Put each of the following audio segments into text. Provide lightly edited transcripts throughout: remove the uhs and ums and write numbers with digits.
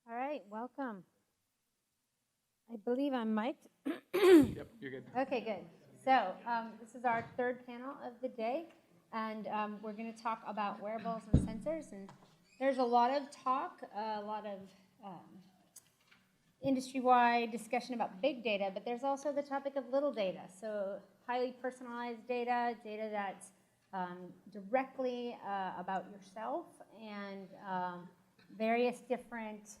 All right, welcome. I believe I'm mic'd. Yep, you're good. Okay, good. So this is our third panel of the day, and we're going to talk about wearables and sensors. And there's a lot of talk, a lot of industry-wide discussion about big data, but there's also the topic of little data. So highly personalized data, data that's directly about yourself, and various different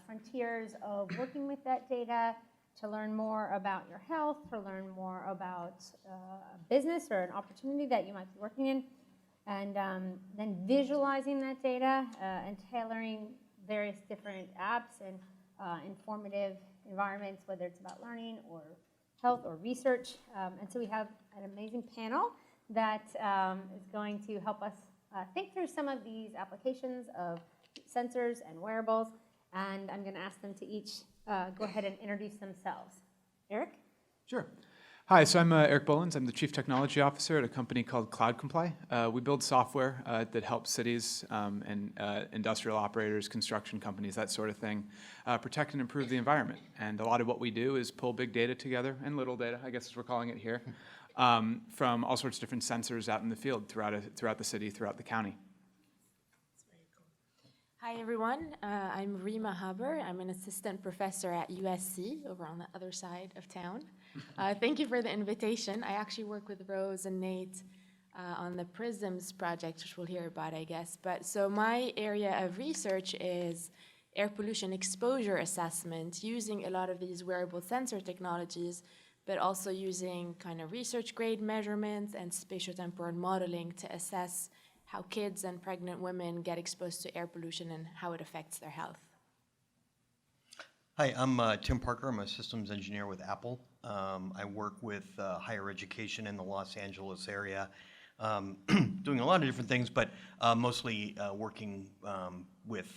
frontiers of working with that data to learn more about your health, to learn more about a business or an opportunity that you might be working in, and then visualizing that data and tailoring various different apps and informative environments, whether it's about learning or health or research. And so we have an amazing panel that is going to help us think through some of these applications of sensors and wearables, and I'm going to ask them to each go ahead and introduce themselves. Eric? Sure. Hi, so I'm Eric Bolins. I'm the Chief Technology Officer at a company called Cloud Comply. We build software that helps cities and industrial operators, construction companies, that sort of thing, protect and improve the environment. And a lot of what we do is pull big data together, and little data, I guess as we're calling it here, from all sorts of different sensors out in the field throughout the city, throughout the county. Hi everyone, I'm Rima Haber. I'm an assistant professor at USC over on the other side of town. Thank you for the invitation. I actually work with Rose and Nate on the PRISMS project, which we'll hear about, I guess. But so my area of research is air pollution exposure assessment, using a lot of these wearable sensor technologies, but also using kind of research grade measurements and spatiotemporal modeling to assess how kids and pregnant women get exposed to air pollution and how it affects their health. Hi, I'm Tim Parker. I'm a systems engineer with Apple. I work with higher education in the Los Angeles area, doing a lot of different things, but mostly working with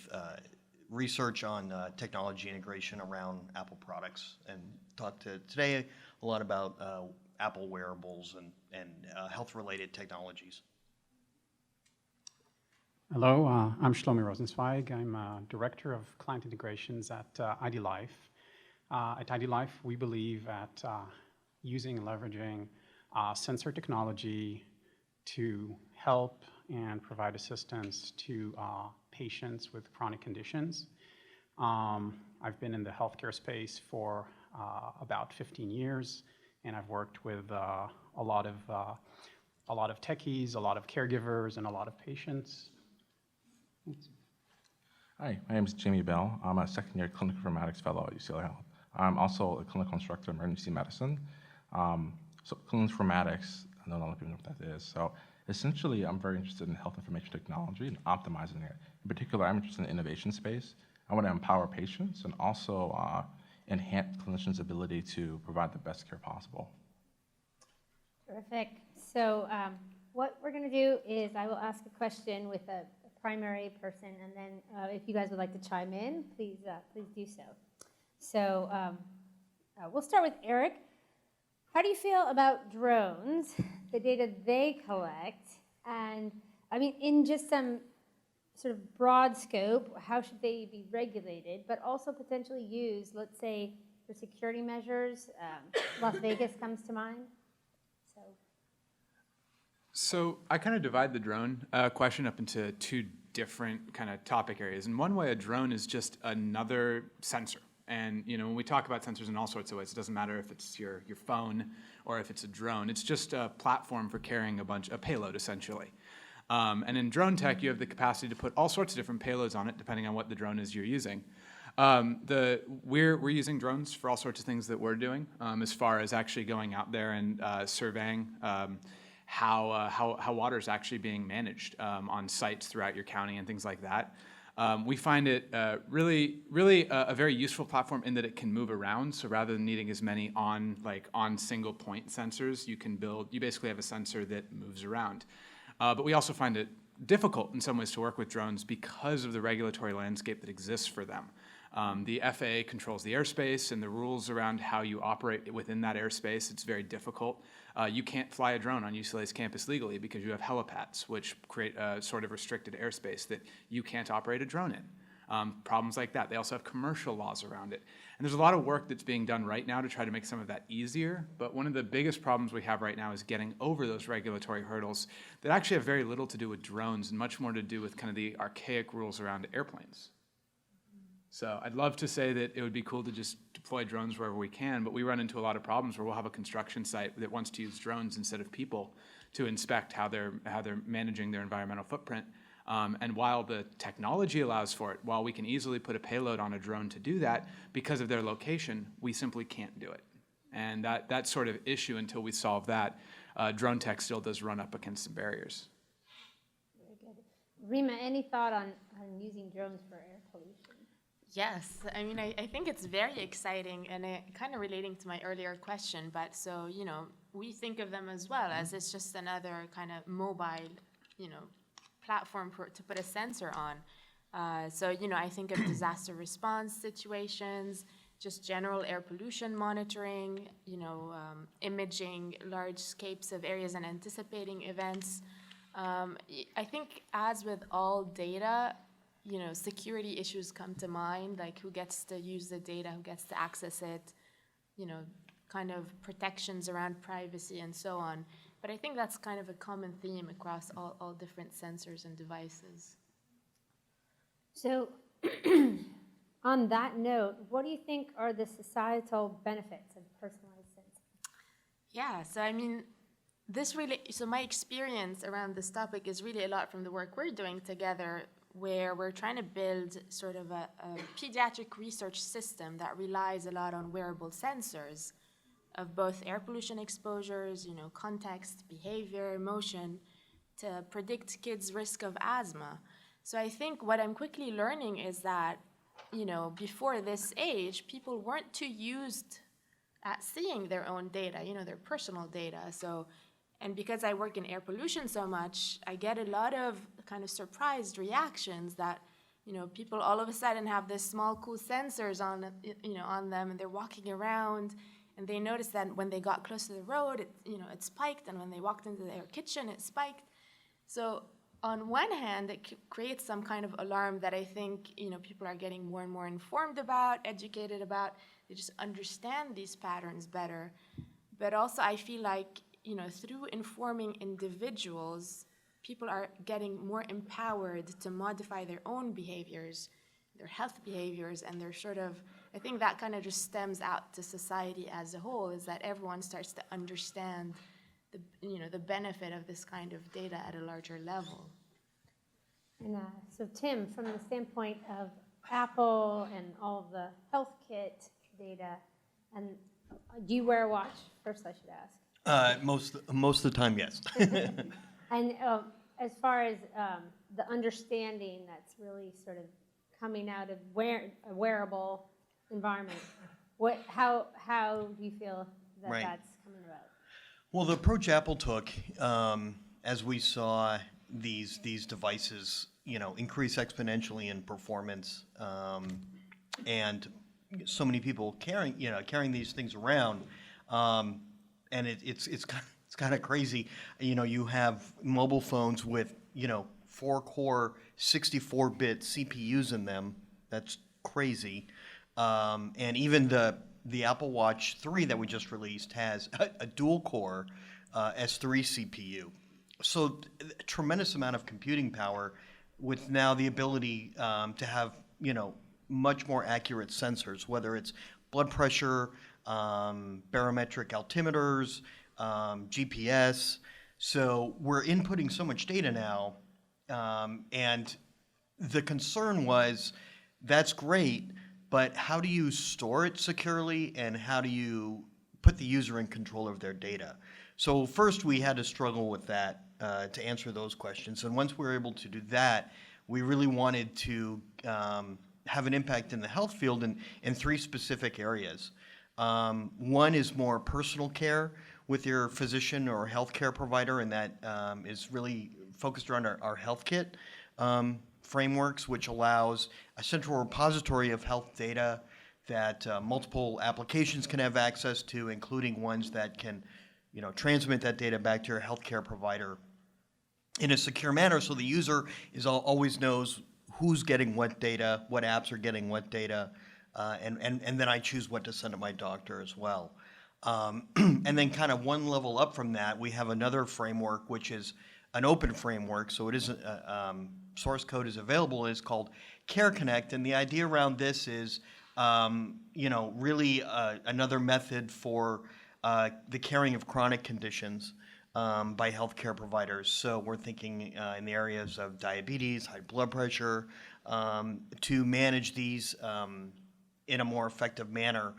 research on technology integration around Apple products, and talk today a lot about Apple wearables and health-related technologies. Hello, I'm Shlomi Rosenzweig. I'm Director of Client Integrations at ID Life. At ID Life, we believe at using and leveraging sensor technology to help and provide assistance to patients with chronic conditions. I've been in the healthcare space for about 15 years, and I've worked with a lot of techies, a lot of caregivers, and a lot of patients. Hi, my name is Jamie Bell. I'm a second-year clinical informatics fellow at UCLA Health. I'm also a clinical instructor in emergency medicine. So clinical informatics, I don't know a lot of people know what that is. So essentially, I'm very interested in health information technology and optimizing it. In particular, I'm interested in the innovation space. I want to empower patients and also enhance clinicians' ability to provide the best care possible. Terrific. So what we're going to do is I will ask a question with a primary person, and then if you guys would like to chime in, please do so. So we'll start with Eric. How do you feel about drones, the data they collect, and I mean in just some sort of broad scope, how should they be regulated, but also potentially used, let's say, for security measures? Las Vegas comes to mind. So I kind of divide the drone question up into two different kind of topic areas. In one way, a drone is just another sensor. And when we talk about sensors in all sorts of ways, it doesn't matter if it's your phone or if it's a drone. It's just a platform for carrying a payload, essentially. And in drone tech, you have the capacity to put all sorts of different payloads on it, depending on what the drone is you're using. We're using drones for all sorts of things that we're doing, as far as actually going out there and surveying how water is actually being managed on sites throughout your county and things like that. We find it really a very useful platform in that it can move around. So rather than needing as many on single point sensors, you basically have a sensor that moves around. But we also find it difficult in some ways to work with drones because of the regulatory landscape that exists for them. The FAA controls the airspace and the rules around how you operate within that airspace. It's very difficult. You can't fly a drone on UCLA's campus legally because you have helipads, which create a sort of restricted airspace that you can't operate a drone in. problems like that. They also have commercial laws around it. And there's a lot of work that's being done right now to try to make some of that easier, but one of the biggest problems we have right now is getting over those regulatory hurdles that actually have very little to do with drones and much more to do with kind of the archaic rules around airplanes. So I'd love to say that it would be cool to just deploy drones wherever we can, but we run into a lot of problems where we'll have a construction site that wants to use drones instead of people to inspect how they're managing their environmental footprint. And while the technology allows for it, while we can easily put a payload on a drone to do that, because of their location, we simply can't do it. And that sort of issue, until we solve that, drone tech still does run up against some barriers. Very good. Rima, any thought on using drones for air pollution? Yes, I mean, I think it's very exciting, and it kind of relating to my earlier question, but so, you know, we think of them as well as it's just another kind of mobile, you know, platform to put a sensor on. So, you know, I think of disaster response situations, just general air pollution monitoring, you know, imaging large scapes of areas and anticipating events. I think as with all data, you know, security issues come to mind, like who gets to use the data, who gets to access it, you know, kind of protections around privacy and so on. But I think that's kind of a common theme across all different sensors and devices. So on that note, what do you think are the societal benefits of personalized sensing? Yeah, so I mean, so my experience around this topic is really a lot from the work we're doing together, where we're trying to build sort of a pediatric research system that relies a lot on wearable sensors of both air pollution exposures, you know, context, behavior, emotion, to predict kids' risk of asthma. So I think what I'm quickly learning is that, you know, before this age, people weren't too used at seeing their own data, you know, their personal data. So, and because I work in air pollution so much, I get a lot of kind of surprised reactions that, you know, people all of a sudden have this small, cool sensors on, you know, on them, and they're walking around, and they notice that when they got close to the road, it spiked, and when they walked into their kitchen, it spiked. So on one hand, it creates some kind of alarm that I think, you know, people are getting more and more informed about, educated about. They just understand these patterns better. But also I feel like, you know, through informing individuals, people are getting more empowered to modify their own behaviors, their health behaviors, and they're sort of, I think that kind of just stems out to society as a whole, is that everyone starts to understand the benefit of this kind of data at a larger level. And so Tim, from the standpoint of Apple and all of the health kit data, and do you wear a watch? First I should ask. Most of the time, yes. And as far as the understanding that's really sort of coming out of a wearable environment, how do you feel that Right. that's coming about? Well, the approach Apple took, as we saw these devices, you know, increase exponentially in performance, and so many people carrying these things around, and it's kind of crazy. You know, you have mobile phones with, you know, 4-core 64-bit CPUs in them. That's crazy. And even the Apple Watch 3 that we just released has a dual-core S3 CPU. So a tremendous amount of computing power, with now the ability to have, you know, much more accurate sensors, whether it's blood pressure, barometric altimeters, GPS. So we're inputting so much data now, and the concern was, that's great, but how do you store it securely, and how do you put the user in control of their data? So first we had to struggle with that to answer those questions. And once we were able to do that, we really wanted to have an impact in the health field in 3 specific areas. One is more personal care with your physician or healthcare provider, and that is really focused around our health kit frameworks, which allows a central repository of health data that multiple applications can have access to, including ones that can, you know, transmit that data back to your healthcare provider in a secure manner, so the user always knows who's getting what data, what apps are getting what data, and then I choose what to send to my doctor as well. And then kind of one level up from that, we have another framework, which is an open framework, so it isn't, source code is available, is called Care Connect, and the idea around this is, really another method for the caring of chronic conditions by healthcare providers. So we're thinking in the areas of diabetes, high blood pressure, to manage these in a more effective manner.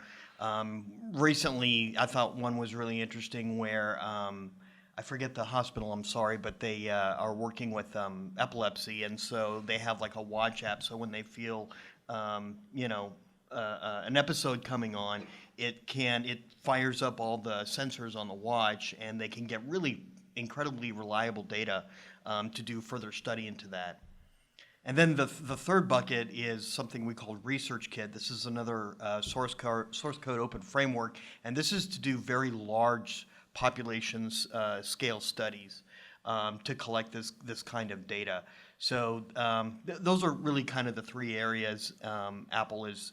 Recently, I thought one was really interesting where I forget the hospital, I'm sorry, but they are working with epilepsy, and so they have like a watch app. So when they feel, an episode coming on, it fires up all the sensors on the watch, and they can get really incredibly reliable data to do further study into that. And then the third bucket is something we call Research Kit. This is another source code open framework, and this is to do very large populations scale studies to collect this kind of data. So those are really kind of the three areas Apple is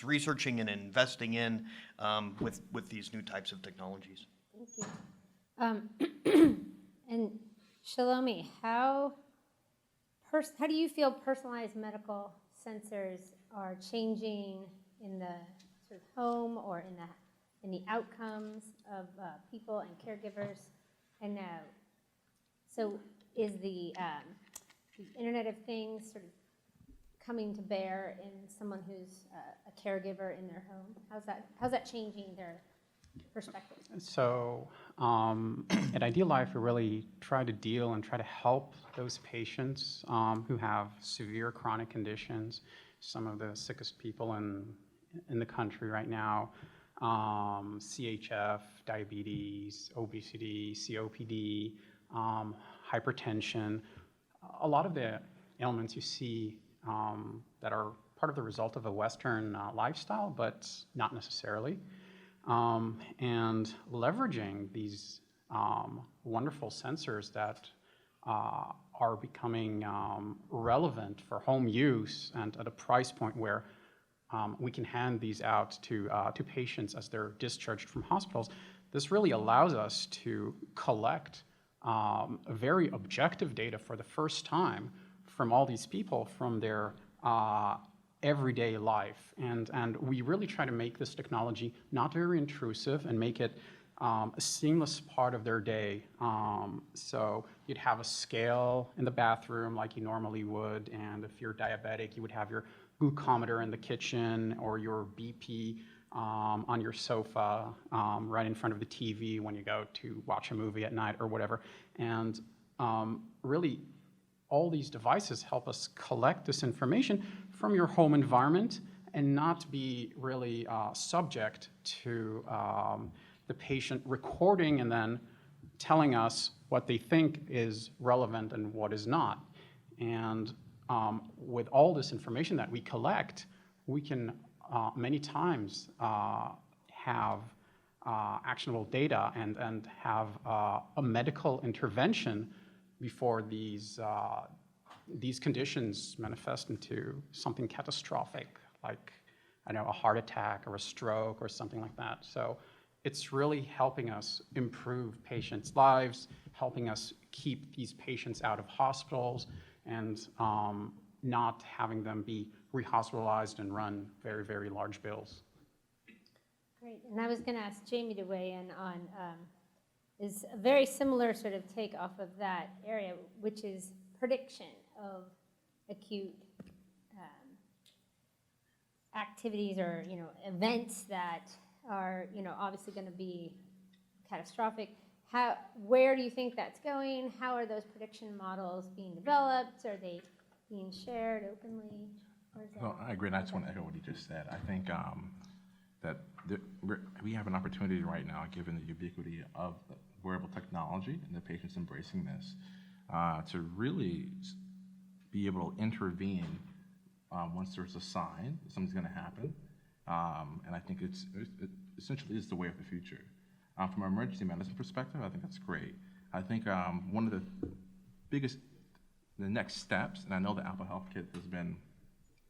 researching and investing in with these new types of technologies. Thank you. And Shalomi, how do you feel personalized medical sensors are changing in the sort of home or in the outcomes of people and caregivers? And so is the Internet of Things sort of coming to bear in someone who's a caregiver in their home? How's that changing their perspective? So at Ideal Life, we really try to deal and try to help those patients who have severe chronic conditions, some of the sickest people in the country right now, CHF, diabetes, obesity, COPD, hypertension, a lot of the ailments you see that are part of the result of a Western lifestyle, but not necessarily. And leveraging these wonderful sensors that are becoming relevant for home use and at a price point where we can hand these out to patients as they're discharged from hospitals. This really allows us to collect very objective data for the first time from all these people from their everyday life. And we really try to make this technology not very intrusive and make it a seamless part of their day. So you'd have a scale in the bathroom like you normally would, and if you're diabetic, you would have your glucometer in the kitchen or your BP on your sofa right in front of the TV when you go to watch a movie at night or whatever. And really, all these devices help us collect this information from your home environment and not be really subject to the patient recording and then telling us what they think is relevant and what is not. And with all this information that we collect, we can many times have actionable data and have a medical intervention before these conditions manifest into something catastrophic, like, I don't know, a heart attack or a stroke or something like that. So it's really helping us improve patients' lives, helping us keep these patients out of hospitals, and not having them be rehospitalized and run very, very large bills. Great. And I was going to ask Jamie to weigh in on is a very similar sort of take off of that area, which is prediction of acute activities or events that are obviously going to be catastrophic. Where do you think that's going? How are those prediction models being developed? Are they being shared openly? Well, I agree, and I just want to echo what you just said. I think that we have an opportunity right now, given the ubiquity of wearable technology and the patients embracing this, to really be able to intervene once there's a sign that something's going to happen. And I think it essentially is the way of the future. From an emergency medicine perspective, I think that's great. I think one of the biggest the next steps, and I know the Apple Health Kit has been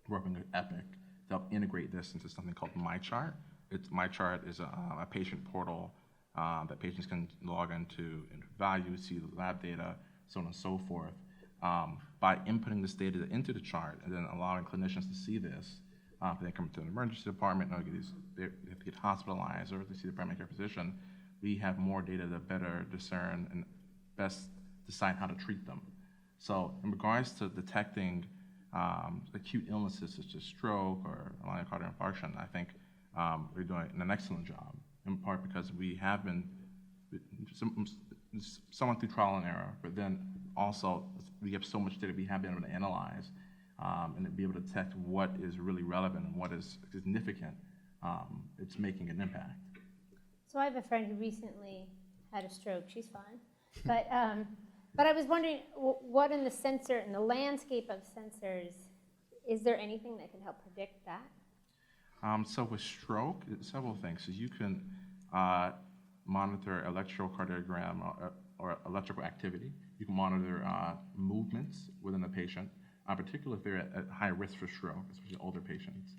working with Epic to help integrate this into something called MyChart. MyChart is a patient portal that patients can log into and value, see the lab data, so on and so forth. By inputting this data into the chart and then allowing clinicians to see this, if they come to an emergency department, or they have to get hospitalized, or if they see the primary care physician, we have more data to better discern and best decide how to treat them. So in regards to detecting acute illnesses such as stroke or myocardial infarction, I think we're doing an excellent job, in part because we have been somewhat through trial and error, but then also we have so much data we have been able to analyze and to be able to detect what is really relevant and what is significant. It's making an impact. So I have a friend who recently had a stroke. She's fine. But I was wondering, what in the sensor, in the landscape of sensors, is there anything that can help predict that? So with stroke, several things. So you can monitor electrocardiogram or electrical activity. You can monitor movements within the patient, particularly if they're at high risk for stroke, especially older patients.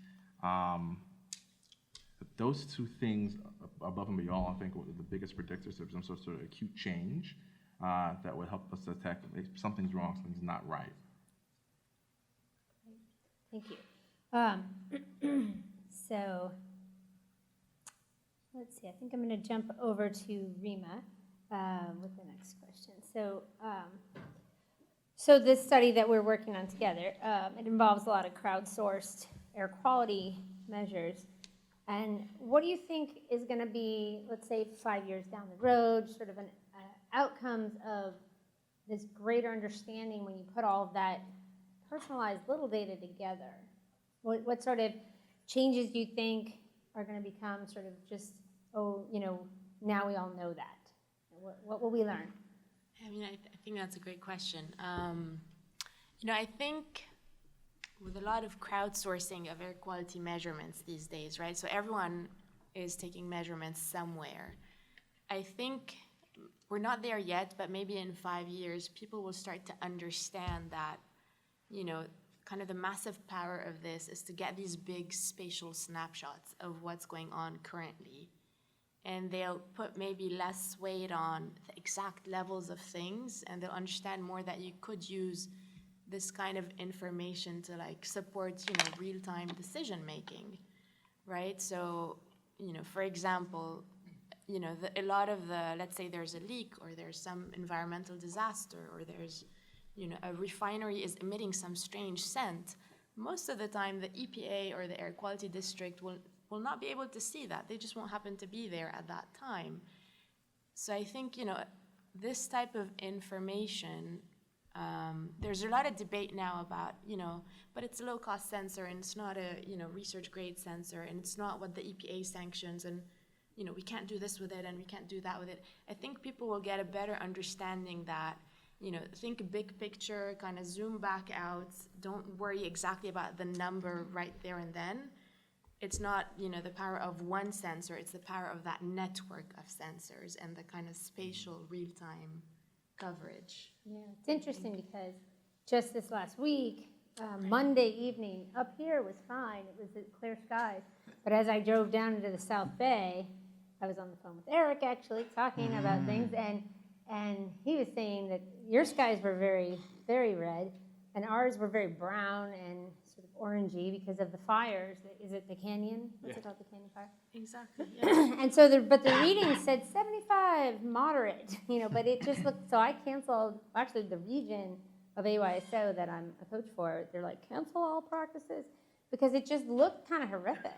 Those two things above and beyond, I think, are the biggest predictors of some sort of acute change that would help us detect if something's wrong, something's not right. Thank you. So let's see, I think I'm going to jump over to Rima with the next question. So this study that we're working on together, it involves a lot of crowdsourced air quality measures. And what do you think is going to be, let's say 5 years down the road, sort of an outcomes of this greater understanding when you put all of that personalized little data together? What sort of changes do you think are going to become sort of just, now we all know that? What will we learn? I mean, I think that's a great question. I think with a lot of crowdsourcing of air quality measurements these days, right? So everyone is taking measurements somewhere. I think we're not there yet, but maybe in 5 years, people will start to understand that, kind of the massive power of this is to get these big spatial snapshots of what's going on currently. And they'll put maybe less weight on the exact levels of things, and they'll understand more that you could use this kind of information to support, real-time decision making, right? So, for example, a lot of let's say there's a leak or there's some environmental disaster or there's, a refinery is emitting some strange scent. Most of the time, the EPA or the air quality district will not be able to see that. They just won't happen to be there at that time. So I think, this type of information, there's a lot of debate now about, but it's a low-cost sensor and it's not a, research-grade sensor and it's not what the EPA sanctions and, we can't do this with it and we can't do that with it. I think people will get a better understanding that, think big picture, kind of zoom back out, don't worry exactly about the number right there and then. It's not, the power of one sensor, it's the power of that network of sensors and the kind of spatial real-time coverage. Yeah, it's interesting because just this last week, Monday evening, up here was fine. It was clear skies. But as I drove down into the South Bay, I was on the phone with Eric, actually, talking about things, and he was saying that your skies were very, very red, and ours were very brown and sort of orangey because of the fires. Is it the canyon? What's it called, the canyon fire? Exactly, yeah. And so, but the reading said 75, moderate, but it just looked, so I canceled, actually the region of AYSO that I'm a coach for, they're like, cancel all practices, because it just looked kind of horrific.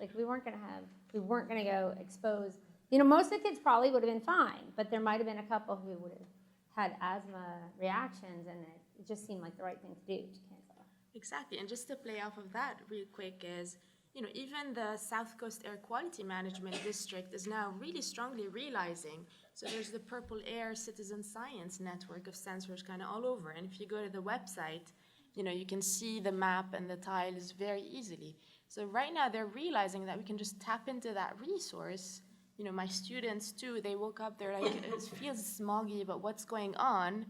Like we weren't gonna go expose, most of the kids probably would have been fine, but there might have been a couple who would have had asthma reactions, and it just seemed like the right thing to do to cancel. Exactly, and just to play off of that real quick is, even the South Coast Air Quality Management District is now really strongly realizing, so there's the Purple Air Citizen Science network of sensors kind of all over, and if you go to the website, you can see the map and the tiles very easily. So right now they're realizing that we can just tap into that resource. My students too, they woke up, they're like, it feels smoggy, but what's going on?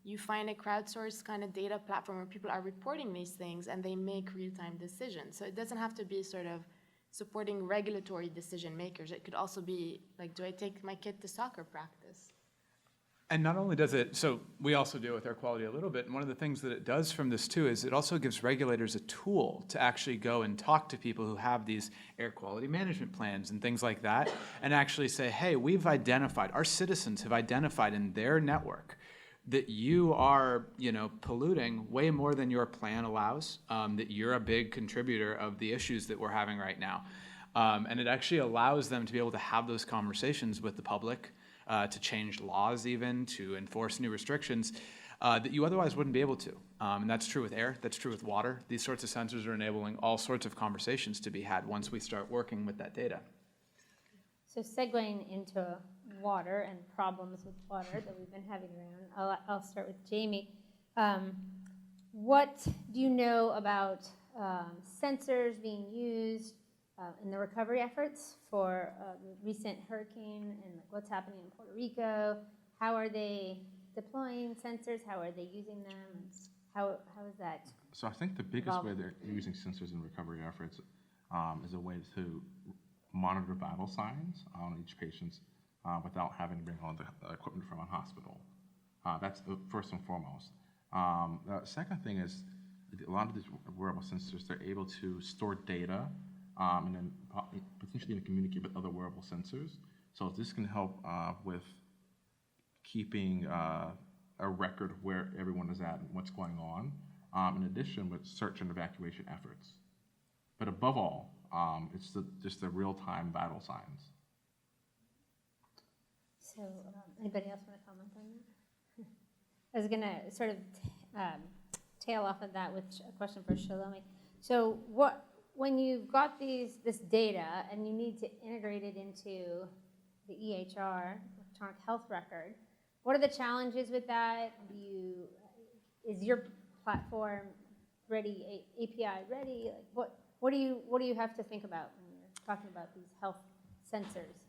you find a crowdsourced kind of data platform where people are reporting these things and they make real-time decisions. So it doesn't have to be sort of supporting regulatory decision makers. It could also be like, do I take my kid to soccer practice? And not only does it, so we also deal with air quality a little bit, and one of the things that it does from this too is it also gives regulators a tool to actually go and talk to people who have these air quality management plans and things like that, and actually say, hey, we've identified, our citizens have identified in their network that you are, polluting way more than your plan allows, that you're a big contributor of the issues that we're having right now. And it actually allows them to be able to have those conversations with the public, to change laws even, to enforce new restrictions that you otherwise wouldn't be able to. And that's true with air, that's true with water. These sorts of sensors are enabling all sorts of conversations to be had once we start working with that data. So segueing into water and problems with water that we've been having around, I'll start with Jamie. What do you know about sensors being used in the recovery efforts for the recent hurricane and what's happening in Puerto Rico? How are they deploying sensors? How are they using them? How is that? So I think the biggest way they're using sensors in recovery efforts is a way to monitor vital signs on each patient without having to bring all the equipment from a hospital. That's the first and foremost. The second thing is a lot of these wearable sensors, they're able to store data and then potentially even communicate with other wearable sensors. So this can help with keeping a record of where everyone is at and what's going on, in addition with search and evacuation efforts. But above all, it's just the real-time vital signs. So anybody else want to comment on that? I was going to sort of tail off of that with a question for Shalomi. So when you've got this data and you need to integrate it into the EHR, electronic health record, what are the challenges with that? Is your platform ready, API ready? Like what do you have to think about when you're talking about these health sensors?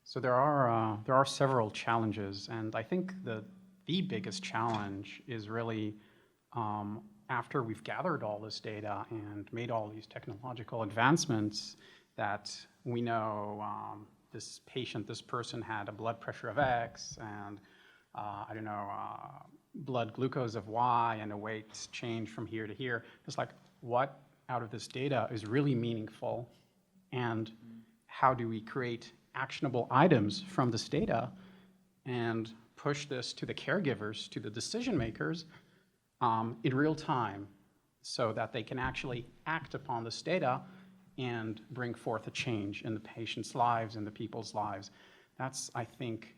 So there are several challenges, and I think the biggest challenge is really after we've gathered all this data and made all these technological advancements that we know this person had a blood pressure of X and blood glucose of Y and a weight change from here to here. It's like, what out of this data is really meaningful, and how do we create actionable items from this data and push this to the caregivers, to the decision makers in real time, so that they can actually act upon this data and bring forth a change in the patient's lives and the people's lives. That's, I think,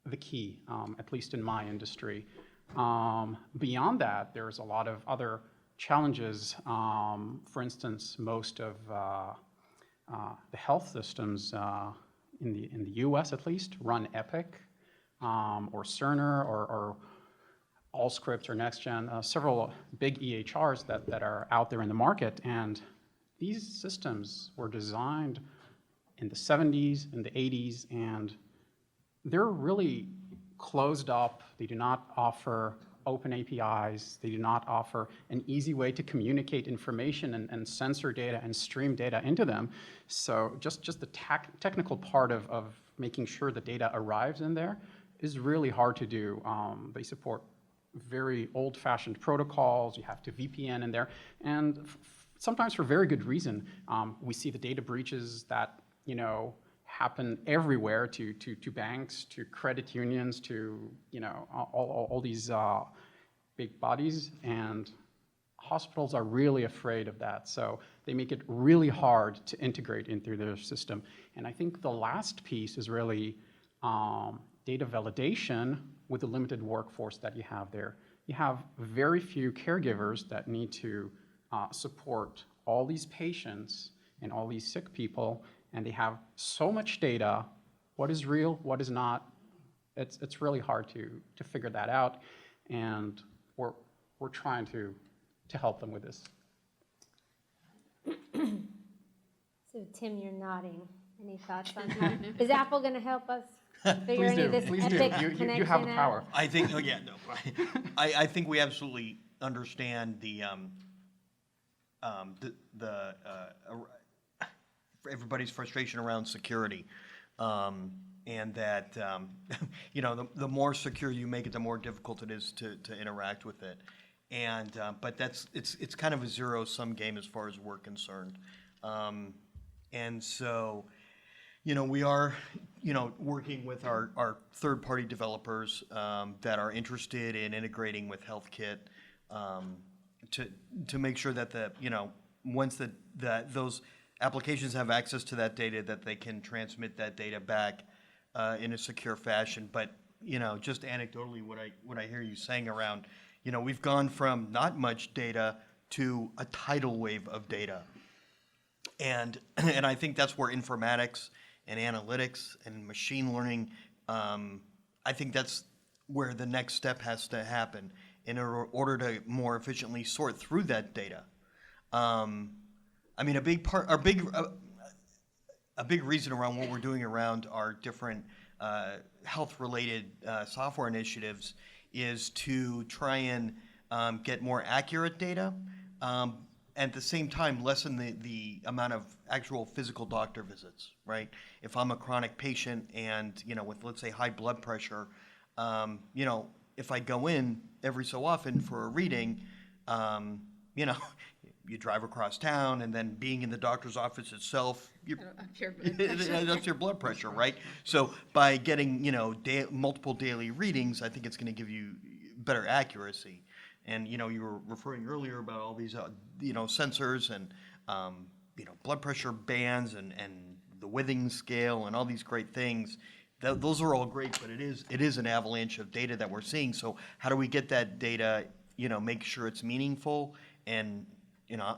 the key, at least in my industry. Beyond that, there's a lot of other challenges. For instance, most of the health systems in the US at least run Epic or Cerner or Allscripts or NextGen, several big EHRs that are out there in the market. And these systems were designed in the 70s, in the 80s, and they're really closed up. They do not offer open APIs. They do not offer an easy way to communicate information and sensor data and stream data into them. So just the technical part of making sure the data arrives in there is really hard to do. They support very old-fashioned protocols. You have to VPN in there. And sometimes for very good reason. We see the data breaches that, happen everywhere to banks, to credit unions, to, all these big bodies. And hospitals are really afraid of that. So they make it really hard to integrate into their system. And I think the last piece is really data validation with the limited workforce that you have there. You have very few caregivers that need to support all these patients and all these sick people, and they have so much data. What is real, what is not? It's really hard to figure that out, and we're trying to help them with this. So Tim, you're nodding. Any thoughts on that? Is Apple going to help us figure Please any of do, this please do. epic You have connection the out? power. I think, oh yeah, no, I think we absolutely understand everybody's frustration around security. And that, you know, the more secure you make it, the more difficult it is to interact with it. And, but it's kind of a zero-sum game as far as we're concerned. And so, you know, we are, you know, working with our third-party developers that are interested in integrating with HealthKit to make sure that you know, once that those applications have access to that data, that they can transmit that data back in a secure fashion. But, you know, just anecdotally, what I hear you saying around, you know, we've gone from not much data to a tidal wave of data. And I think that's where informatics and analytics and machine learning, I think that's where the next step has to happen in order to more efficiently sort through that data. I mean, a big reason around what we're doing around our different health-related software initiatives is to try and get more accurate data, at the same time lessen the amount of actual physical doctor visits, right? If I'm a chronic patient and, you know, with, let's say, high blood pressure, you know, if I go in every so often for a reading, you know, you drive across town, and then being in the doctor's office itself, that's your blood pressure, right? So by getting, you know, multiple daily readings, I think it's going to give you better accuracy. And, you know, you were referring earlier about all these, you know, sensors and, you know, blood pressure bands and the Withings scale and all these great things. Those are all great, but it is an avalanche of data that we're seeing. So how do we get that data, you know, make sure it's meaningful? And, you know,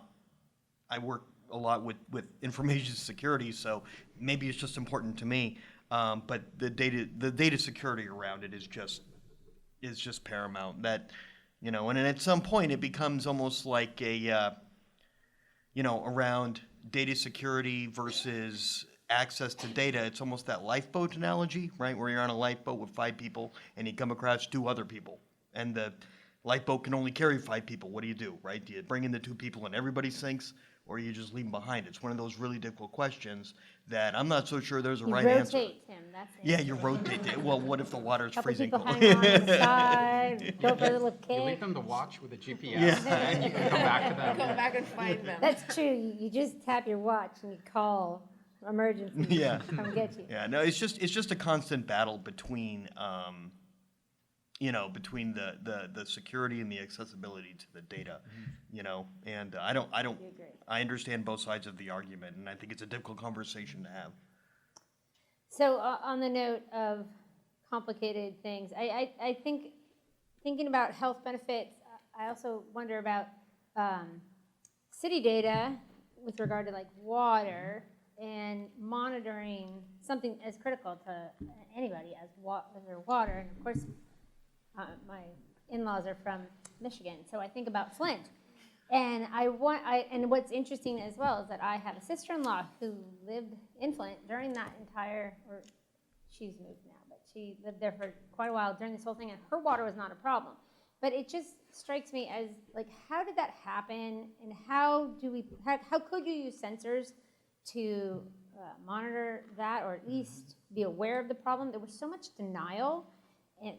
I work a lot with information security, so maybe it's just important to me. But the data security around it is just paramount. That, you know, and at some point it becomes almost like a, you know, around data security versus access to data. It's almost that lifeboat analogy, right? Where you're on a lifeboat with 5 people and you come across 2 other people, and the lifeboat can only carry 5 people. What do, right? Do you bring in the 2 people and everybody sinks, or you just leave them behind? It's one of those really difficult questions that I'm not so sure there's a right answer. You rotate him, that's it. Yeah, you rotate it. Well, what if the water's Couple freezing people cold? hang on the side, go for a little You leave kick. them to watch with a GPS, Yeah. and you can come back to them. Come back and find them. That's true, you just tap your watch and you call emergency. Yeah. Come get you. Yeah, no, it's just a constant battle between, you know, between the security and the accessibility to the data, you know, and I agree. understand both sides of the argument, and I think it's a difficult conversation to have. So on the note of complicated things, I think thinking about health benefits, I also wonder about city data with regard to like water and monitoring something as critical to anybody as their water. And of course, my in-laws are from Michigan, so I think about Flint. And and what's interesting as well is that I have a sister-in-law who lived in Flint during that entire, or she's moved now, but she lived there for quite a while during this whole thing, and her water was not a problem. But it just strikes me as, like, how did that happen, and how could you use sensors to monitor that, or at least be aware of the problem? There was so much denial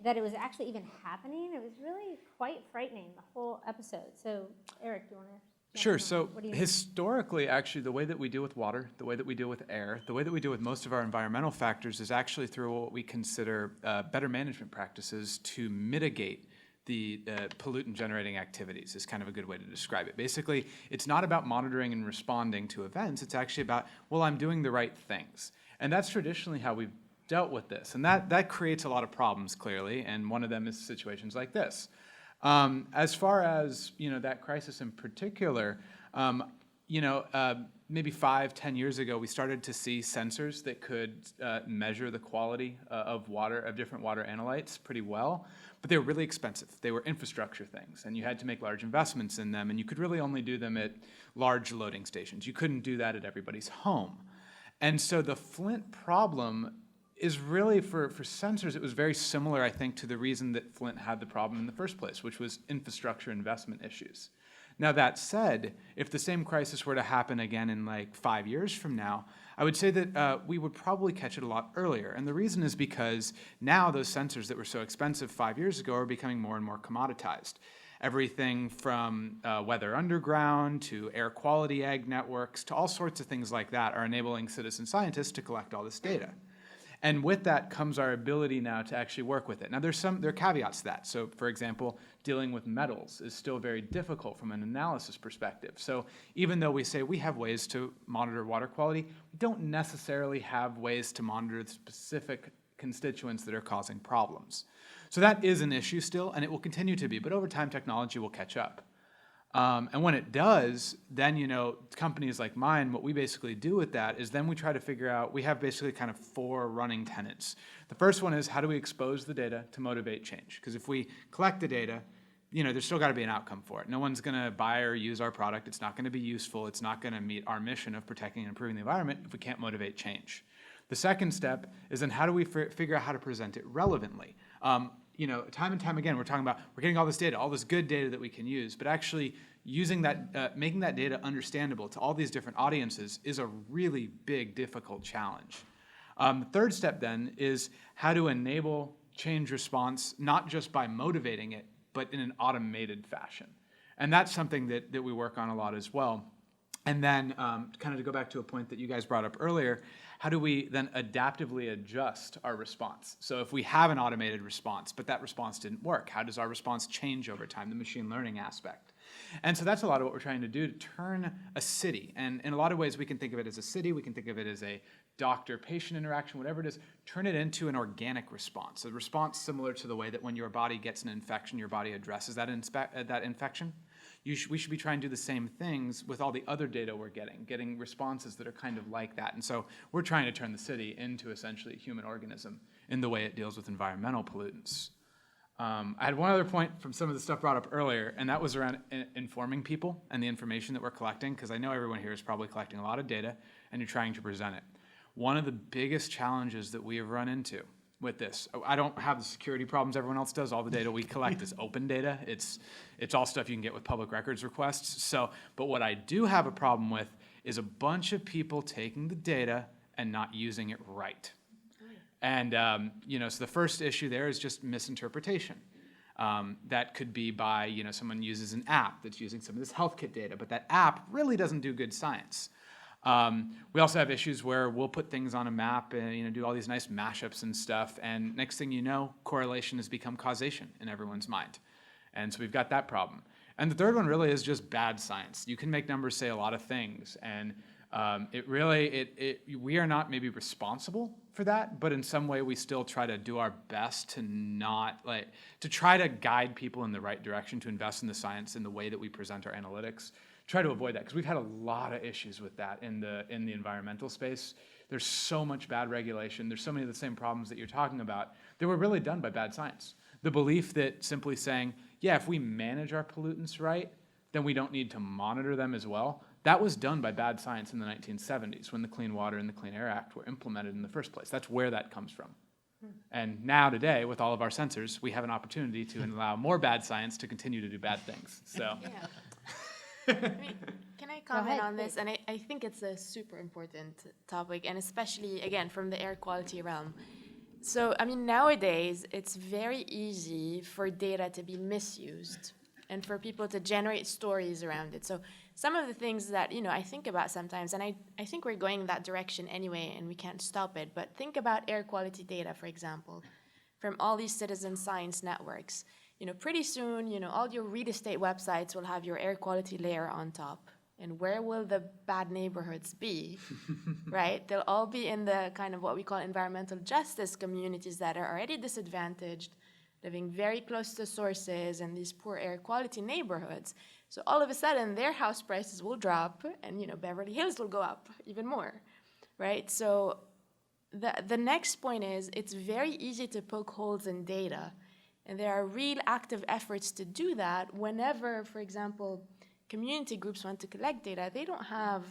that it was actually even happening. It was really quite frightening, the whole episode. So, Eric, do you want to? Sure. So What do you historically, actually, the way that we deal with water, the way that we deal with air, the way that we deal with most of our environmental factors is actually through what we consider better management practices to mitigate the pollutant-generating activities is kind of a good way to describe it. Basically, it's not about monitoring and responding to events. It's actually about, well, I'm doing the right things. And that's traditionally how we've dealt with this. And that creates a lot of problems, clearly, and one of them is situations like this. As far as, you know, that crisis in particular, you know, maybe 5-10 years ago, we started to see sensors that could measure the quality of water, of different water analytes pretty well, but they were really expensive. They were infrastructure things, and you had to make large investments in them, and you could really only do them at large loading stations. You couldn't do that at everybody's home. And so the Flint problem is really, for sensors, it was very similar, I think, to the reason that Flint had the problem in the first place, which was infrastructure investment issues. Now, that said, if the same crisis were to happen again in like 5 years from now, I would say that we would probably catch it a lot earlier. And the reason is because now those sensors that were so expensive 5 years ago are becoming more and more commoditized. Everything from weather underground to air quality ag networks to all sorts of things like that are enabling citizen scientists to collect all this data. And with that comes our ability now to actually work with it. Now, there are caveats to that. So, for example, dealing with metals is still very difficult from an analysis perspective. So even though we say we have ways to monitor water quality, we don't necessarily have ways to monitor the specific constituents that are causing problems. So that is an issue still, and it will continue to be. But over time, technology will catch up. And when it does, then, companies like mine, what we basically do with that is then we try to figure out, we have basically kind of 4 running tenets. The first one is, how do we expose the data to motivate change? Because if we collect the data, there's still got to be an outcome for it. No one's going to buy or use our product. It's not going to be useful. It's not going to meet our mission of protecting and improving the environment if we can't motivate change. The second step is then how do we figure out how to present it relevantly? Time and time again, we're getting all this data, all this good data that we can use, but actually using that, making that data understandable to all these different audiences is a really big, difficult challenge. The third step then is how to enable change response, not just by motivating it, but in an automated fashion. And that's something that we work on a lot as well. And then kind of to go back to a point that you guys brought up earlier, how do we then adaptively adjust our response? So if we have an automated response, but that response didn't work, how does our response change over time, the machine learning aspect? And so that's a lot of what we're trying to do to turn a city. And in a lot of ways, we can think of it as a city, we can think of it as a doctor-patient interaction, whatever it is, turn it into an organic response, a response similar to the way that when your body gets an infection, your body addresses that infection. We should be trying to do the same things with all the other data we're getting responses that are kind of like that. And so we're trying to turn the city into essentially a human organism in the way it deals with environmental pollutants. I had one other point from some of the stuff brought up earlier, and that was around informing people and the information that we're collecting, because I know everyone here is probably collecting a lot of data, and you're trying to present it. One of the biggest challenges that we have run into with this, I don't have the security problems everyone else does. All the data we collect is open data. It's all stuff you can get with public records requests. But what I do have a problem with is a bunch of people taking the data and not using it right. And so the first issue there is just misinterpretation. That could be by someone uses an app that's using some of this health kit data, but that app really doesn't do good science. We also have issues where we'll put things on a map and do all these nice mashups and stuff, and next thing you know, correlation has become causation in everyone's mind. And so we've got that problem. And the third one really is just bad science. You can make numbers say a lot of things, and we are not maybe responsible for that, but in some way we still try to do our best to try to guide people in the right direction, to invest in the science in the way that we present our analytics. Try to avoid that, because we've had a lot of issues with that in the environmental space. There's so much bad regulation. There's so many of the same problems that you're talking about that were really done by bad science. The belief that simply saying, yeah, if we manage our pollutants right, then we don't need to monitor them as well. That was done by bad science in the 1970s when the Clean Water and the Clean Air Act were implemented in the first place. That's where that comes from. And now today, with all of our sensors, we have an opportunity to allow more bad science to continue to do bad things. So. Yeah. Can I comment ahead, on this? And I think it's a super important topic, and especially, again, from the air quality realm. So, nowadays, it's very easy for data to be misused and for people to generate stories around it. So some of the things that, I think about sometimes, and I think we're going that direction anyway, and we can't stop it, but think about air quality data, for example, from all these citizen science networks. Pretty soon, all your real estate websites will have your air quality layer on top. And where will the bad neighborhoods be, right? They'll all be in the kind of what we call environmental justice communities that are already disadvantaged, living very close to sources and these poor air quality neighborhoods. So all of a sudden, their house prices will drop, and Beverly Hills will go up even more, right? So the next point is, it's very easy to poke holes in data. And there are real active efforts to do that whenever, for example, community groups want to collect data. They don't have,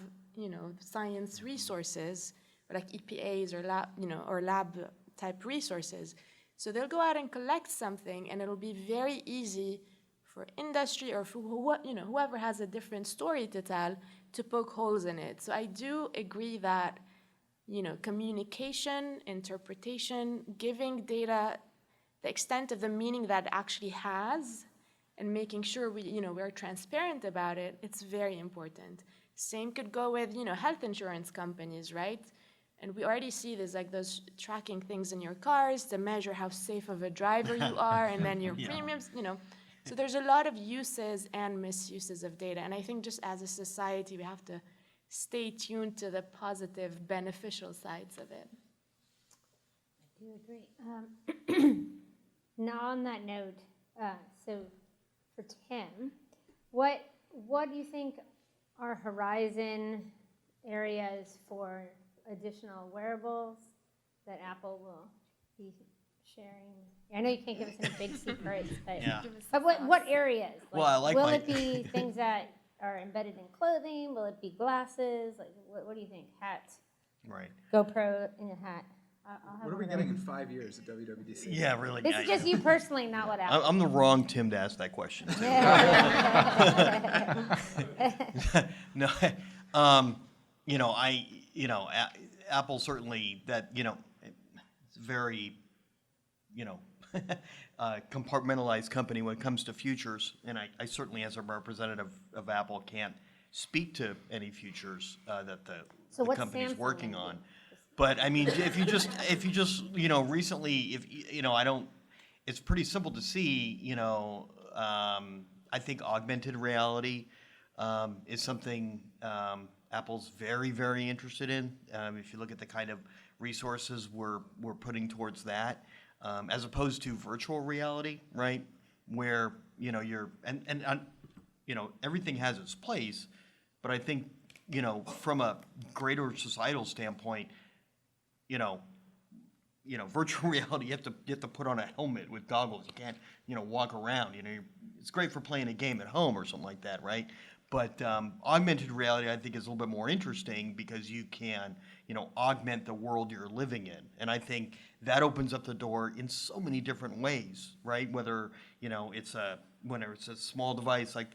science resources, or like EPAs or lab type resources. So they'll go out and collect something, and it'll be very easy for industry or for whoever has a different story to tell to poke holes in it. So I do agree that communication, interpretation, giving data the extent of the meaning that it actually has, and making sure we're transparent about it, it's very important. Same could go with health insurance companies, right? And we already see this, like those tracking things in your cars to measure how safe of a driver you are, and then your premiums, So there's a lot of uses and misuses of data. And I think just as a society, we have to stay tuned to the positive, beneficial sides of it. I do agree. Now on that note, so for Tim, what do you think are horizon areas for additional wearables that Apple will be sharing? I know you can't give us any big secrets, but, Yeah. but what areas? Well, I like will my- it be things that are embedded in clothing? Will it be glasses? Like, what do you think? Hats? Right. GoPro in a hat? I'll have What are one we of getting in those. 5 years at WWDC? Yeah, really. This is just you personally, not what Apple. I'm the wrong Tim to ask that question. No, Apple certainly that, it's very, compartmentalized company when it comes to futures. And I certainly, as a representative of Apple, can't speak to any futures that the what's company's Samsung working gonna on. do? But I mean, if you just, recently, it's pretty simple to see, I think augmented reality is something Apple's very, very interested in. If you look at the kind of resources we're putting towards that, as opposed to virtual reality, right? Where, everything has its place, but I think, from a greater societal standpoint, virtual reality, you have to put on a helmet with goggles. You can't, walk around. It's great for playing a game at home or something like that, right? But augmented reality, I think, is a little bit more interesting because you can, augment the world you're living in, and I think that opens up the door in so many different ways, right? Whether it's a small device like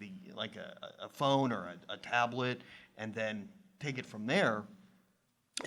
a phone or a tablet, and then take it from there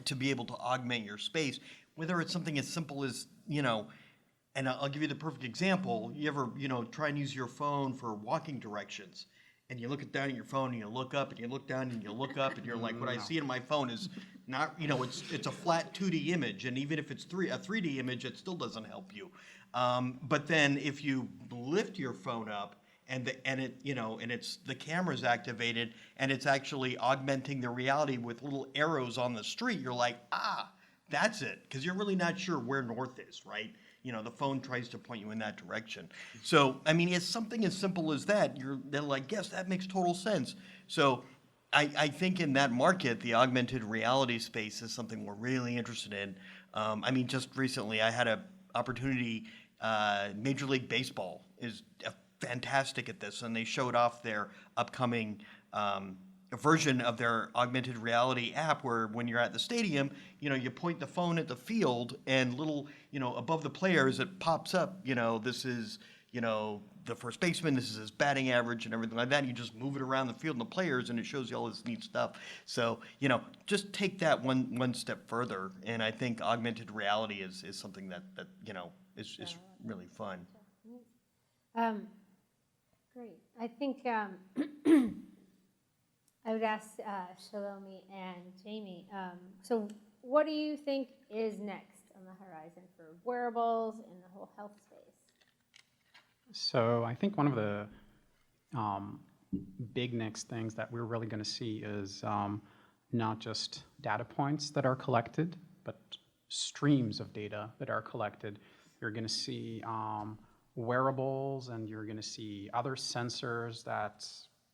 to be able to augment your space, whether it's something as simple as, and I'll give you the perfect example. You ever, try and use your phone for walking directions, and you look down at your phone, and you look up, and you look down, and you look up, and you're like, what I see in my phone is not, it's a flat 2D image, and even if it's a 3D image, it still doesn't help you. But then if you lift your phone up, and it's the camera's activated, and it's actually augmenting the reality with little arrows on the street, you're like, that's it, because you're really not sure where north is, right? The phone tries to point you in that direction. So, I mean, it's something as simple as that. They're like, yes, that makes total sense. So, I think in that market, the augmented reality space is something we're really interested in. I mean, just recently, I had an opportunity. Major League Baseball is fantastic at this, and they showed off their upcoming version of their augmented reality app, where when you're at the stadium, you point the phone at the field, and little, above the players, it pops up, this is, the first baseman, this is his batting average and everything like that. And you just move it around the field and the players, and it shows you all this neat stuff. So, just take that one step further, and I think augmented reality is something that is really fun. Great. I think I would ask Shalomi and Jamie, so what do you think is next on the horizon for wearables and the whole health space? So I think one of the big next things that we're really going to see is not just data points that are collected, but streams of data that are collected. You're going to see wearables, and you're going to see other sensors that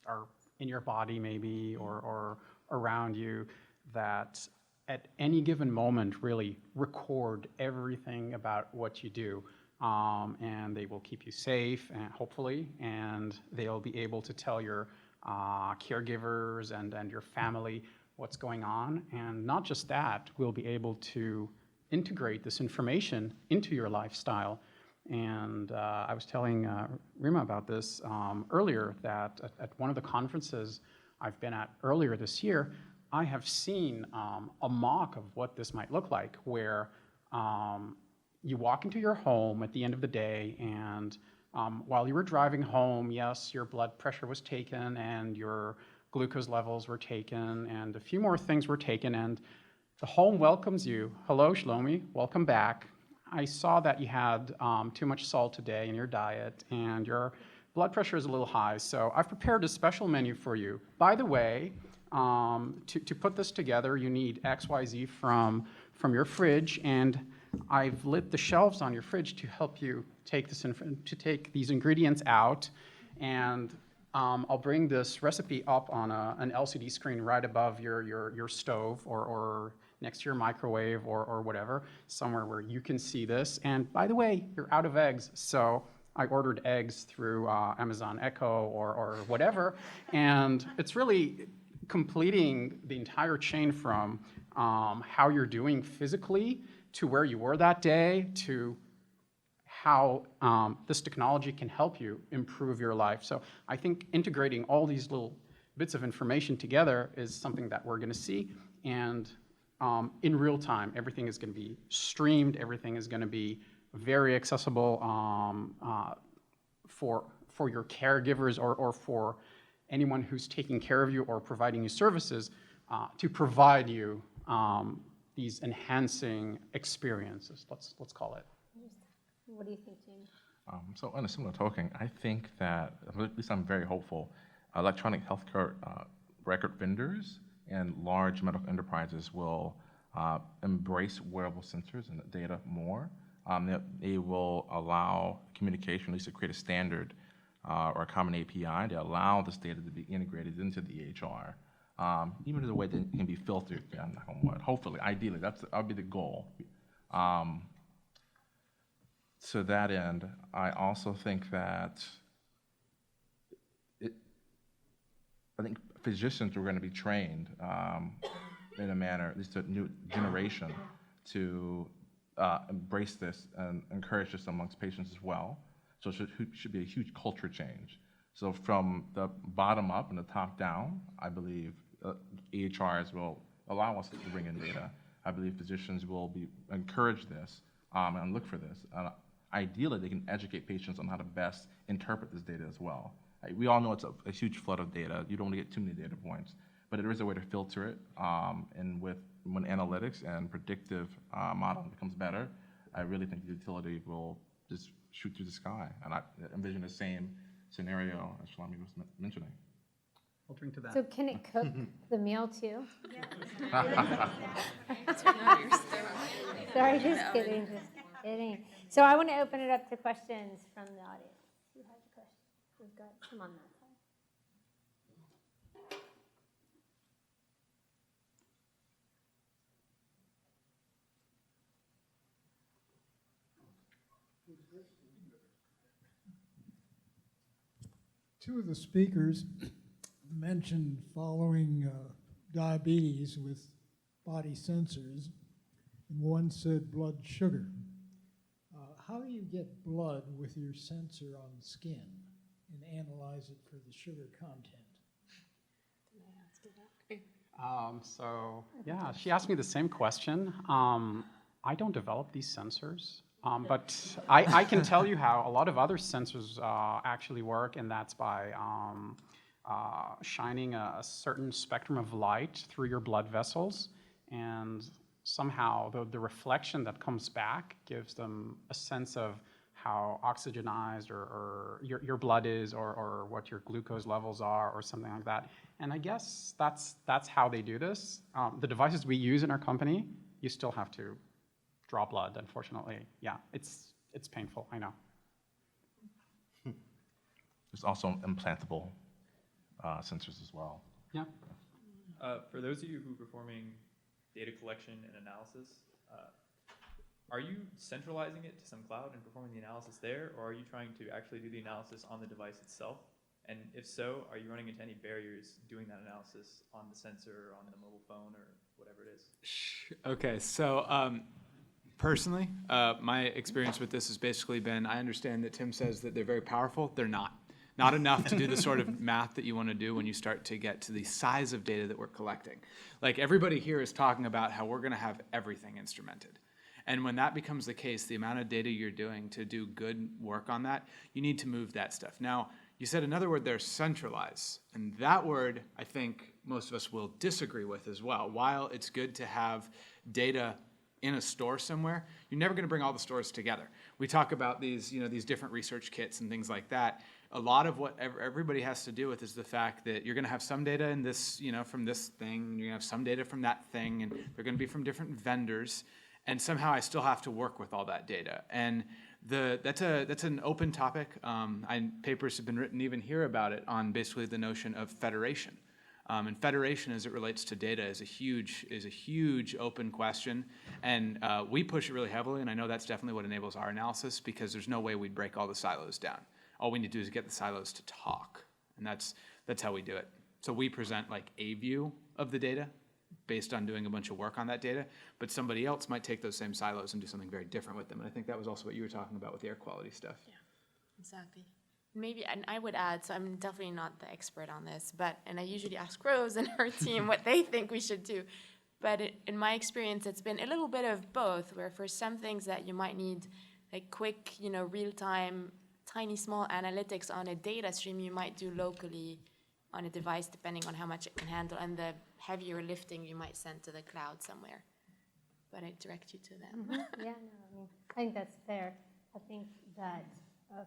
are in your body maybe or around you that at any given moment really record everything about what you do. And they will keep you safe, and hopefully, and they'll be able to tell your caregivers and your family what's going on. And not just that, we'll be able to integrate this information into your lifestyle. And I was telling Rima about this earlier, that at one of the conferences I've been at earlier this year, I have seen a mock of what this might look like, where you walk into your home at the end of the day, and while you were driving home, yes, your blood pressure was taken, and your glucose levels were taken, and a few more things were taken, and the home welcomes you. Hello, Shlomi, welcome back. I saw that you had too much salt today in your diet, and your blood pressure is a little high, so I've prepared a special menu for you. By the way, to put this together, you need XYZ from your fridge, and I've lit the shelves on your fridge to help you take these ingredients out, and I'll bring this recipe up on an LCD screen right above your stove or next to your microwave or whatever, somewhere where you can see this. And by the way, you're out of eggs, so I ordered eggs through Amazon Echo or whatever, and it's really completing the entire chain from how you're doing physically to where you were that day to how this technology can help you improve your life. So I think integrating all these little bits of information together is something that we're going to see. And in real time, everything is going to be streamed. Everything is going to be very accessible for your caregivers or for anyone who's taking care of you or providing you services to provide you these enhancing experiences. Let's call it. What do you think, Jamie? So on a similar token, I think that, at least I'm very hopeful, electronic healthcare record vendors and large medical enterprises will embrace wearable sensors and data more. They will allow communication, at least to create a standard or a common API to allow this data to be integrated into the EHR, even in a way that it can be filtered. Yeah, knock on wood. Hopefully, ideally, that'll be the goal. To that end, I also think that I think physicians are going to be trained in a manner, at least a new generation, to embrace this and encourage this amongst patients as well. So it should be a huge culture change. So from the bottom up and the top down, I believe EHRs will allow us to bring in data. I believe physicians will encourage this and look for this. Ideally, they can educate patients on how to best interpret this data as well. We all know it's a huge flood of data. You don't want to get too many data points, but there is a way to filter it. And when analytics and predictive modeling becomes better, I really think the utility will just shoot through the sky. And I envision the same scenario as Shlomi was mentioning. I'll drink to that. So can it cook the meal too? Sorry, just kidding. So I want to open it up to questions from the audience. Who has a question? We've got some on that side. Two of the speakers mentioned following diabetes with body sensors, and one said blood sugar. How do you get blood with your sensor on the skin and analyze it for the sugar content? Yeah, she asked me the same question. I don't develop these sensors, but I can tell you how a lot of other sensors actually work, and that's by shining a certain spectrum of light through your blood vessels, and somehow the reflection that comes back gives them a sense of how oxygenized or your blood is, or what your glucose levels are, or something like that. And I guess that's how they do this. The devices we use in our company, you still have to draw blood, unfortunately. Yeah, it's painful, I know. There's also implantable sensors as well. Yeah. For those of you who are performing data collection and analysis, are you centralizing it to some cloud and performing the analysis there, or are you trying to actually do the analysis on the device itself? And if so, are you running into any barriers doing that analysis on the sensor, on the mobile phone, or whatever it is? Okay, so personally, my experience with this has basically been, I understand that Tim says that they're very powerful. They're not. Not enough to do the sort of math that you want to do when you start to get to the size of data that we're collecting. Like everybody here is talking about how we're going to have everything instrumented. And when that becomes the case, the amount of data you're doing to do good work on that, you need to move that stuff. Now, you said another word there, centralize. And that word, I think most of us will disagree with as well. While it's good to have data in a store somewhere, you're never going to bring all the stores together. We talk about these, these different research kits and things like that. A lot of what everybody has to do with is the fact that you're going to have some data in this, from this thing, and you're going to have some data from that thing, and they're going to be from different vendors. And somehow I still have to work with all that data. And that's an open topic. Papers have been written even here about it on basically the notion of federation. And federation, as it relates to data, is a huge open question. And we push it really heavily, and I know that's definitely what enables our analysis, because there's no way we'd break all the silos down. All we need to do is get the silos to talk, and that's how we do it. So we present like a view of the data based on doing a bunch of work on that data, but somebody else might take those same silos and do something very different with them. And I think that was also what you were talking about with the air quality stuff. Yeah, exactly. Maybe, and I would add, so I'm definitely not the expert on this, and I usually ask Rose and her team what they think we should do. But in my experience, it's been a little bit of both, where for some things that you might need like quick, real-time, tiny, small analytics on a data stream, you might do locally on a device, depending on how much it can handle, and the heavier lifting you might send to the cloud somewhere. But I direct you to them. Yeah, no, I think that's fair. I think that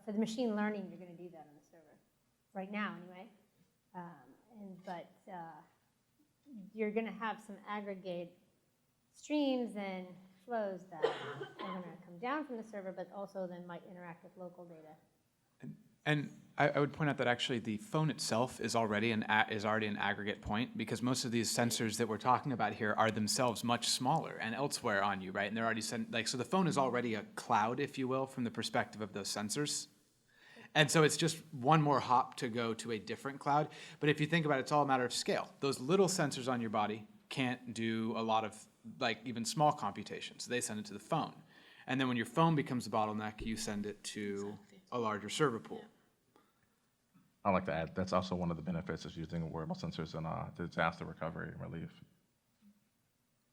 for the machine learning, you're going to do that on the server, right now anyway. But you're going to have some aggregate streams and flows that are going to come down from the server, but also then might interact with local data. And I would point out that actually the phone itself is already an aggregate point, because most of these sensors that we're talking about here are themselves much smaller and elsewhere on you, right? And they're already so the phone is already a cloud, if you will, from the perspective of those sensors. And so it's just one more hop to go to a different cloud. But if you think about it, it's all a matter of scale. Those little sensors on your body can't do a lot of even small computations. They send it to the phone. And then when your phone becomes a bottleneck, you send it to a larger server pool. I'd like to add, that's also one of the benefits of using wearable sensors in disaster recovery and relief.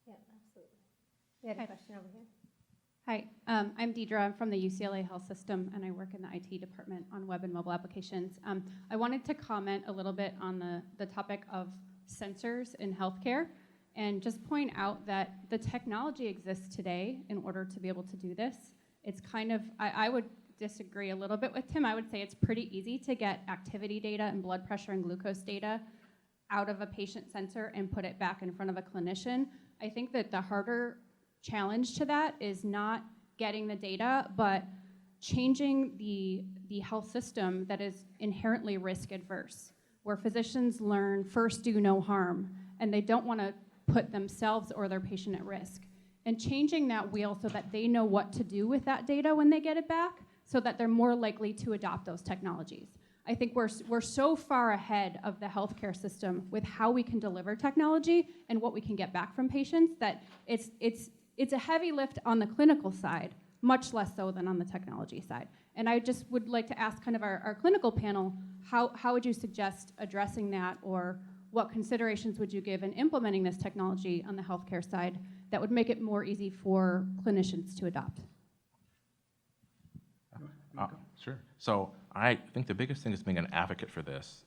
Yeah, absolutely. We had a question over here. Hi, I'm Deidre. I'm from the UCLA Health System, and I work in the IT department on web and mobile applications. I wanted to comment a little bit on the topic of sensors in healthcare, and just point out that the technology exists today in order to be able to do this. It's kind of, I would disagree a little bit with Tim. I would say it's pretty easy to get activity data and blood pressure and glucose data out of a patient sensor and put it back in front of a clinician. I think that the harder challenge to that is not getting the data, but changing the health system that is inherently risk adverse, where physicians learn first do no harm, and they don't want to put themselves or their patient at risk. And changing that wheel so that they know what to do with that data when they get it back, so that they're more likely to adopt those technologies. I think we're so far ahead of the healthcare system with how we can deliver technology and what we can get back from patients that it's a heavy lift on the clinical side, much less so than on the technology side. And I just would like to ask kind of our clinical panel, how would you suggest addressing that, or what considerations would you give in implementing this technology on the healthcare side that would make it more easy for clinicians to adopt? Sure. So I think the biggest thing is being an advocate for this.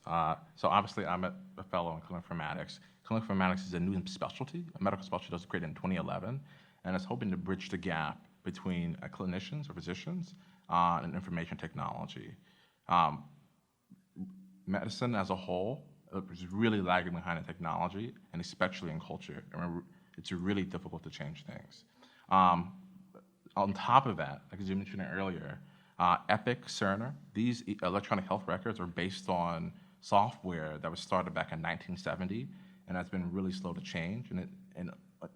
So obviously I'm a fellow in clinical informatics. Clinical informatics is a new specialty, a medical specialty that was created in 2011, and it's hoping to bridge the gap between clinicians or physicians and information technology. Medicine as a whole is really lagging behind in technology, and especially in culture. It's really difficult to change things. On top of that, like as you mentioned earlier, Epic, Cerner, these electronic health records are based on software that was started back in 1970 and has been really slow to change. And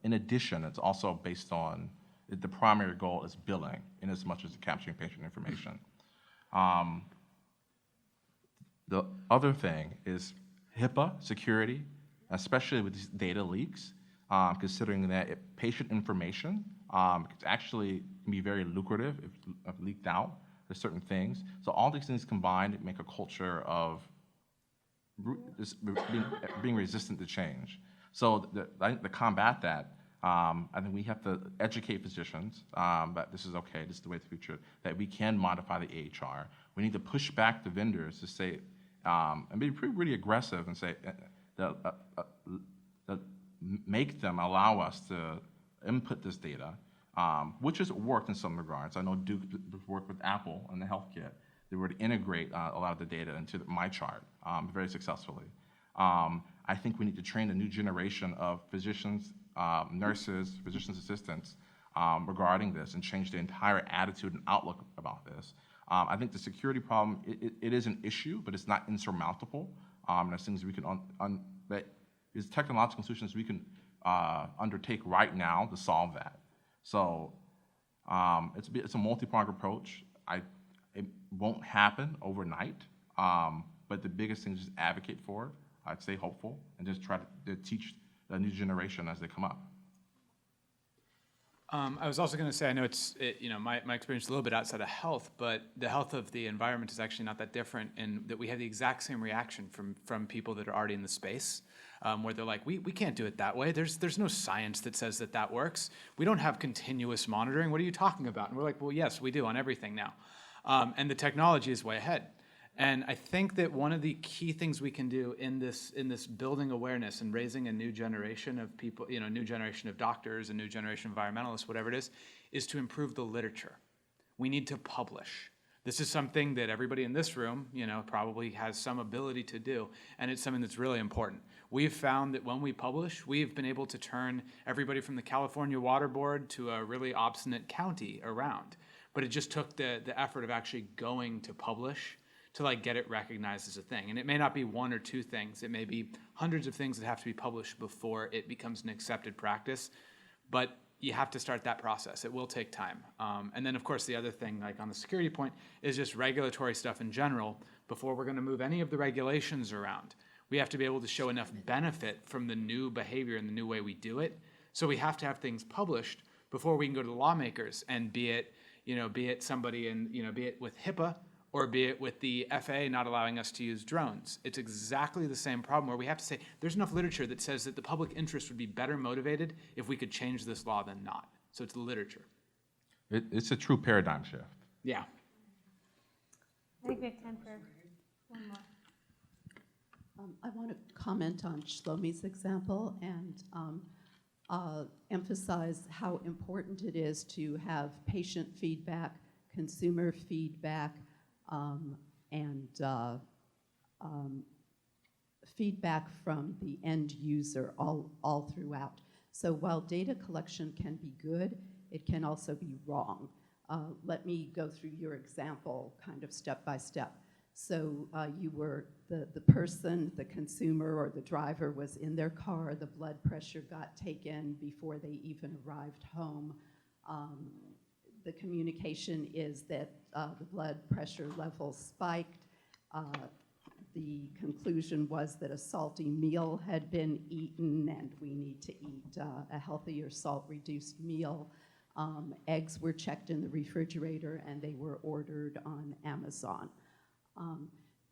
in addition, it's also based on, the primary goal is billing in as much as capturing patient information. other thing is HIPAA security, especially with these data leaks, considering that patient information could actually be very lucrative if leaked out. There's certain things. So all these things combined make a culture of being resistant to change. So to combat that, I think we have to educate physicians that this is okay, this is the way of the future, that we can modify the AHR. We need to push back the vendors to say, and be pretty aggressive and say, make them allow us to input this data, which has worked in some regards. I know Duke worked with Apple on the health kit. They were to integrate a lot of the data into my chart very successfully. I think we need to train a new generation of physicians, nurses, physician's assistants regarding this and change the entire attitude and outlook about this. I think the security problem, it is an issue, but it's not insurmountable. There's things we can, there's technological solutions we can undertake right now to solve that. So it's a multi-pronged approach. It won't happen overnight, but the biggest thing is just advocate for it. I'd stay hopeful and just try to teach the new generation as they come up. I was also going to say, I know my experience is a little bit outside of health, but the health of the environment is actually not that different, in that we have the exact same reaction from people that are already in the space, where they're like, we can't do it that way. There's no science that says that works. We don't have continuous monitoring. What are you talking about? And we're like, well, yes, we do on everything now. And the technology is way ahead. And I think that one of the key things we can do in this building awareness and raising a new generation of people, new generation of doctors, a new generation of environmentalists, whatever it is to improve the literature. We need to publish. This is something that everybody in this room, probably has some ability to do, and it's something that's really important. We've found that when we publish, we've been able to turn everybody from the California Water Board to a really obstinate county around. But it just took the effort of actually going to publish to get it recognized as a thing. And it may not be one or two things. It may be hundreds of things that have to be published before it becomes an accepted practice. But you have to start that process. It will take time. And then, of course, the other thing, on the security point, is just regulatory stuff in general. Before we're going to move any of the regulations around, we have to be able to show enough benefit from the new behavior and the new way we do it. So we have to have things published before we can go to the lawmakers, and be it somebody be it with HIPAA, or be it with the FAA not allowing us to use drones. It's exactly the same problem, where we have to say there's enough literature that says that the public interest would be better motivated if we could change this law than not. So it's the literature. It's a true paradigm shift. Yeah. I think we have time for one more. I want to comment on Shlomi's example and emphasize how important it is to have patient feedback, consumer feedback, and feedback from the end user all throughout. So while data collection can be good, it can also be wrong. Let me go through your example kind of step by step. So you were, the person, the consumer or the driver was in their car, the blood pressure got taken before they even arrived home. The communication is that the blood pressure level spiked. The conclusion was that a salty meal had been eaten and we need to eat a healthier salt-reduced meal. Eggs were checked in the refrigerator and they were ordered on Amazon.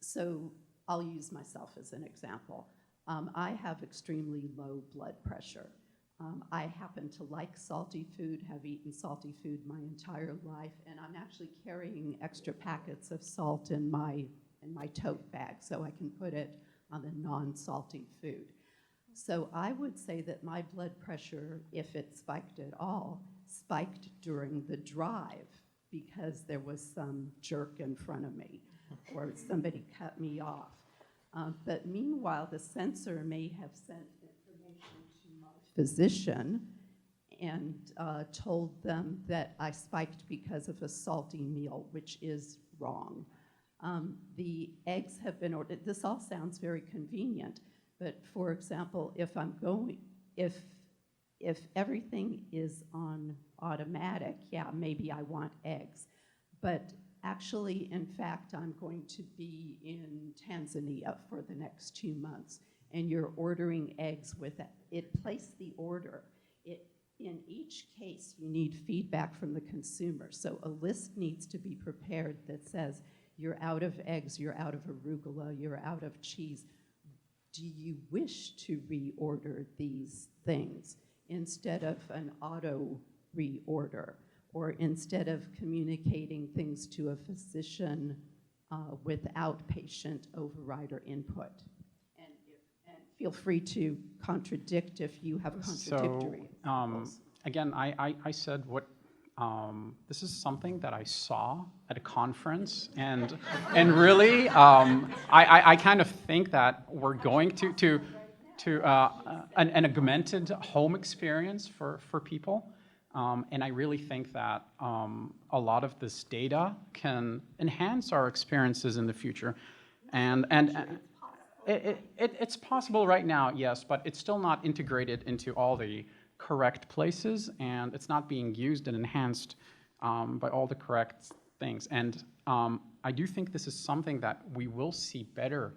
So I'll use myself as an example. I have extremely low blood pressure. I happen to like salty food, have eaten salty food my entire life, and I'm actually carrying extra packets of salt in my tote bag so I can put it on the non-salty food. So I would say that my blood pressure, if it spiked at all, spiked during the drive because there was some jerk in front of me or somebody cut me off. But meanwhile, the sensor may have sent information to my physician and told them that I spiked because of a salty meal, which is wrong. The eggs have been ordered. This all sounds very convenient, but for example, if everything is on automatic, yeah, maybe I want eggs. But Actually, in fact, I'm going to be in Tanzania for the next 2 months, and you're ordering eggs with it. Place the order. In each case, you need feedback from the consumer. So a list needs to be prepared that says, you're out of eggs, you're out of arugula, you're out of cheese. Do you wish to reorder these things instead of an auto reorder, or instead of communicating things to a physician without patient override or input? And feel free to contradict if you have contradictory examples. Again, I said what, this is something that I saw at a conference, and really, I kind of think that we're going to an augmented home experience for people. And I really think that a lot of this data can enhance our experiences in the future. And it's possible right now, yes, but it's still not integrated into all the correct places, and it's not being used and enhanced by all the correct things. And I do think this is something that we will see better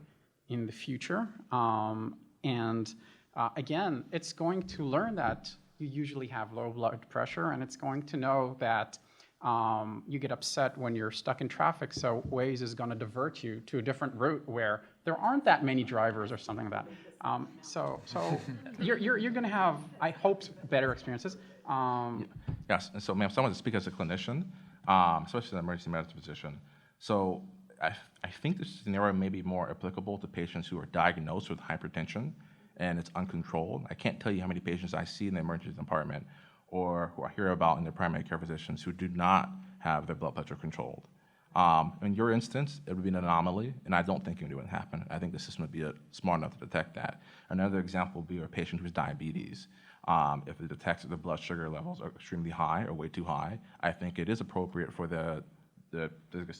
in the future. Again, it's going to learn that you usually have low blood pressure, and it's going to know that you get upset when you're stuck in traffic, so Waze is going to divert you to a different route where there aren't that many drivers or something like that. So you're going to have, I hope, better experiences. Yes, and so, ma'am, someone to speak as a clinician, especially an emergency medicine physician. So I think this scenario may be more applicable to patients who are diagnosed with hypertension and it's uncontrolled. I can't tell you how many patients I see in the emergency department or who I hear about in their primary care physicians who do not have their blood pressure controlled. In your instance, it would be an anomaly, and I don't think it would happen. I think the system would be smart enough to detect that. Another example would be a patient who has diabetes. If it detects that the blood sugar levels are extremely high or way too high, I think it is appropriate for the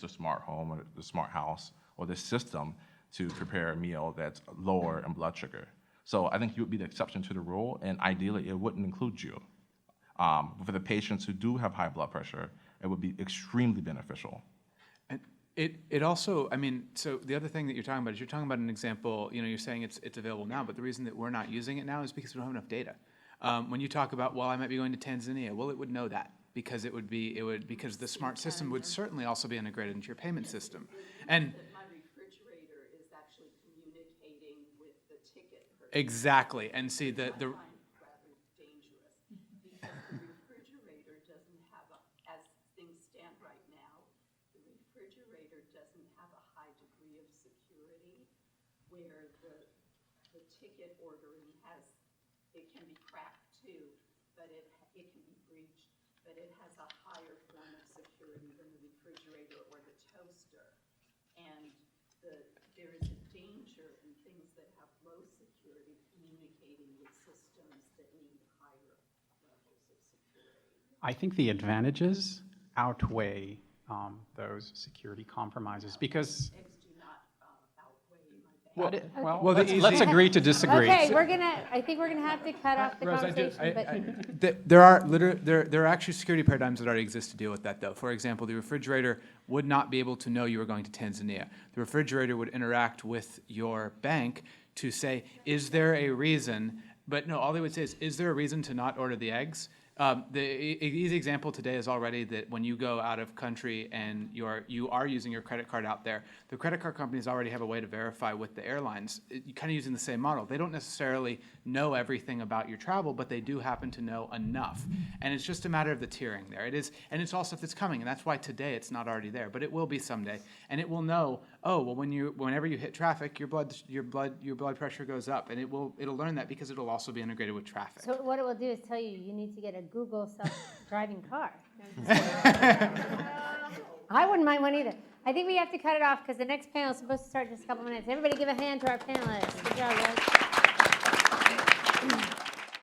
smart home or the smart house or the system to prepare a meal that's lower in blood sugar. So I think you would be the exception to the rule, and ideally it wouldn't include you. For the patients who do have high blood pressure, it would be extremely beneficial. And it also, I mean, so the other thing that you're talking about is you're talking about an example, you're saying it's available now, but the reason that we're not using it now is because we don't have enough data. When you talk about, well, I might be going to Tanzania, well, it would know that because because the smart system would certainly also be integrated into your payment system. And my refrigerator is actually communicating with the ticket person. Exactly, and see the Rather dangerous because the refrigerator doesn't have as things stand right now, the refrigerator doesn't have a high degree of security where the ticket ordering it can be cracked too, but it can be breached, but it has a higher form of security than the refrigerator or the toaster. And there is a danger in things that have low security communicating with systems that need higher levels of security. I think the advantages outweigh those security compromises because. Eggs do not outweigh my bad. Well, let's agree to disagree. Okay, I think we're gonna have to cut off the Rose, conversation, but. there are actually security paradigms that already exist to deal with that, though. For example, the refrigerator would not be able to know you were going to Tanzania. The refrigerator would interact with your bank to say, is there a reason? But no, all they would say is there a reason to not order the eggs? The easy example today is already that when you go out of country and you are using your credit card out there, the credit card companies already have a way to verify with the airlines. You're kind of using the same model. They don't necessarily know everything about your travel, but they do happen to know enough. And it's just a matter of the tiering there. It is, and it's all stuff that's coming, and that's why today it's not already there, but it will be someday. And it will know, oh, well, whenever you hit traffic, your blood pressure goes up, and it'll learn that because it'll also be integrated with traffic. So what it will do is tell you need to get a Google self-driving car. I wouldn't mind one either. I think we have to cut it off because the next panel is supposed to start in just a couple minutes. Everybody give a hand to our panelists. Good job, guys.